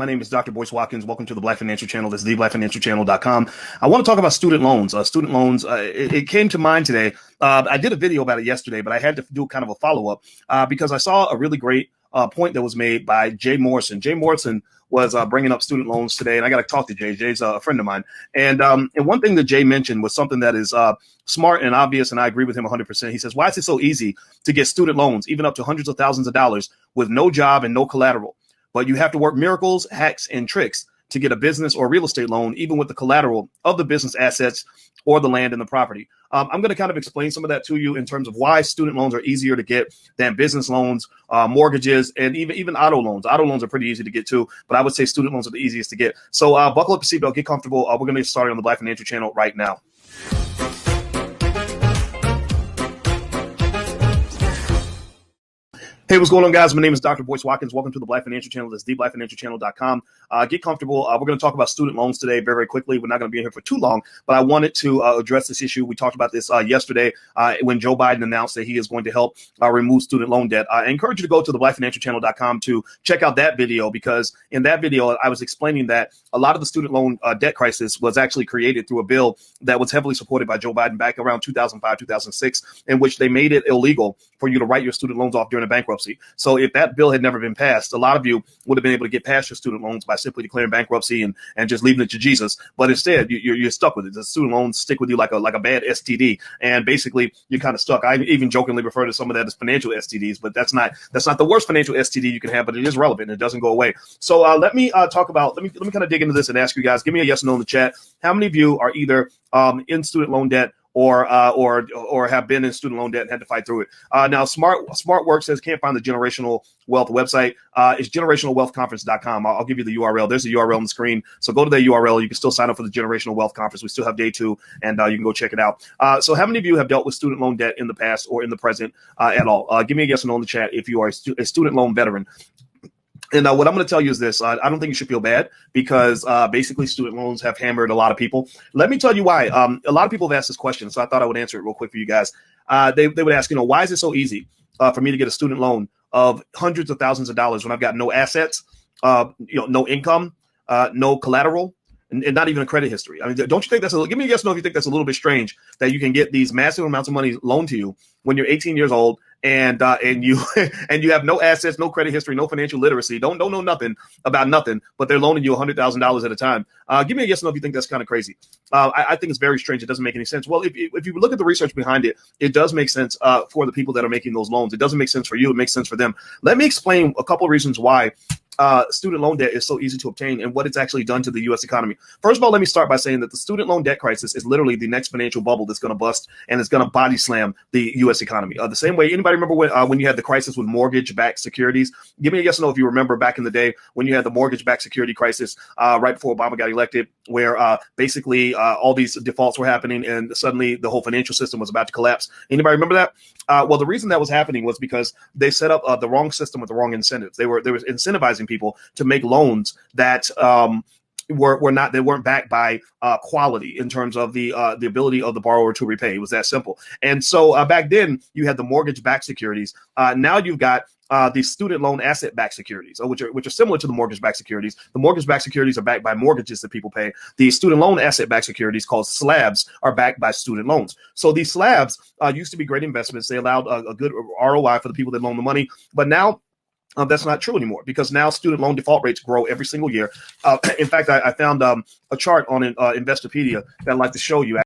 My name is Dr. Boyce Watkins. Welcome to the Black Financial Channel. This is theblackfinancialchannel.com. I want to talk about student loans. It came to mind today. I did a video about it yesterday, but I had to do kind of a follow-up because I saw a really great point that was made by Jay Morrison. Jay Morrison was bringing up student loans today, and I got to talk to Jay. Jay's a friend of mine. And one thing that Jay mentioned was something that is smart and obvious, and I agree with him 100%. He says, why is it so easy to get student loans, even up to hundreds of thousands of dollars, with no job and no collateral? But you have to work miracles, hacks, and tricks to get a business or real estate loan, even with the collateral of the business assets or the land and the property. I'm going to kind of explain some of that to you in terms of why student loans are easier to get than business loans, mortgages, and even auto loans. Auto loans are pretty easy to get too, but I would say student loans are the easiest to get. So buckle up your seatbelt, get comfortable. We're going to get started on the Black Financial Channel right now. Hey, what's going on, guys? My name is Dr. Boyce Watkins. Welcome to the Black Financial Channel. This is theblackfinancialchannel.com. Get comfortable. We're going to talk about student loans today very quickly. We're not going to be in here for too long, but I wanted to address this issue. We talked about this yesterday when Joe Biden announced that he is going to help remove student loan debt. I encourage you to go to theblackfinancialchannel.com to check out that video, because in that video, I was explaining that a lot of the student loan debt crisis was actually created through a bill that was heavily supported by Joe Biden back around 2005, 2006, in which they made it illegal for you to write your student loans off during a bankruptcy. So if that bill had never been passed, a lot of you would have been able to get past your student loans by simply declaring bankruptcy and just leaving it to Jesus. But instead, you're stuck with it. The student loans stick with you like a bad STD, and basically you're kind of stuck. I even jokingly refer to some of that as financial STDs, but that's not the worst financial STD you can have, but it is relevant. It doesn't go away. So let me kind of dig into this and ask you guys. Give me a yes or no in the chat. How many of you are either in student loan debt or have been in student loan debt and had to fight through it? Now, Smart Work says can't find the Generational Wealth website. It's generationalwealthconference.com. I'll give you the URL. There's a URL on the screen. So go to that URL. You can still sign up for the Generational Wealth Conference. We still have day 2, and you can go check it out. So how many of you have dealt with student loan debt in the past or in the present at all? Give me a yes or no in the chat if you are a student loan veteran. And what I'm going to tell you is this. I don't think you should feel bad, because basically student loans have hammered a lot of people. Let me tell you why. A lot of people have asked this question, so I thought I would answer it real quick for you guys. They would ask, why is it so easy for me to get a student loan of hundreds of thousands of dollars when I've got no assets, no income, no collateral, and not even a credit history? I mean, don't you think give me a yes or no if you think that's a little bit strange that you can get these massive amounts of money loaned to you when you're 18 years old and you have no assets, no credit history, no financial literacy, don't know nothing about nothing, but they're loaning you $100,000 at a time. Give me a yes or no if you think that's kind of crazy. I think it's very strange. It doesn't make any sense. Well, if you look at the research behind it, it does make sense for the people that are making those loans. It doesn't make sense for you. It makes sense for them. Let me explain a couple of reasons why student loan debt is so easy to obtain and what it's actually done to the U.S. economy. First of all, let me start by saying that the student loan debt crisis is literally the next financial bubble that's going to bust, and it's going to body slam the U.S. economy. The same way, anybody remember when you had the crisis with mortgage-backed securities? Give me a yes or no if you remember back in the day when you had the mortgage-backed security crisis right before Obama got elected, where basically all these defaults were happening and suddenly the whole financial system was about to collapse. Anybody remember that? Well, the reason that was happening was because they set up the wrong system with the wrong incentives. They were incentivizing people to make loans that weren't backed by quality in terms of the ability of the borrower to repay. It was that simple. And so back then you had the mortgage-backed securities. Now you've got the student loan asset-backed securities, which are similar to the mortgage-backed securities. The mortgage-backed securities are backed by mortgages that people pay. The student loan asset-backed securities, called slabs, are backed by student loans. So these slabs used to be great investments. They allowed a good ROI for the people that loan the money. But now that's not true anymore, because now student loan default rates grow every single year. In fact, I found a chart on Investopedia that I'd like to show you.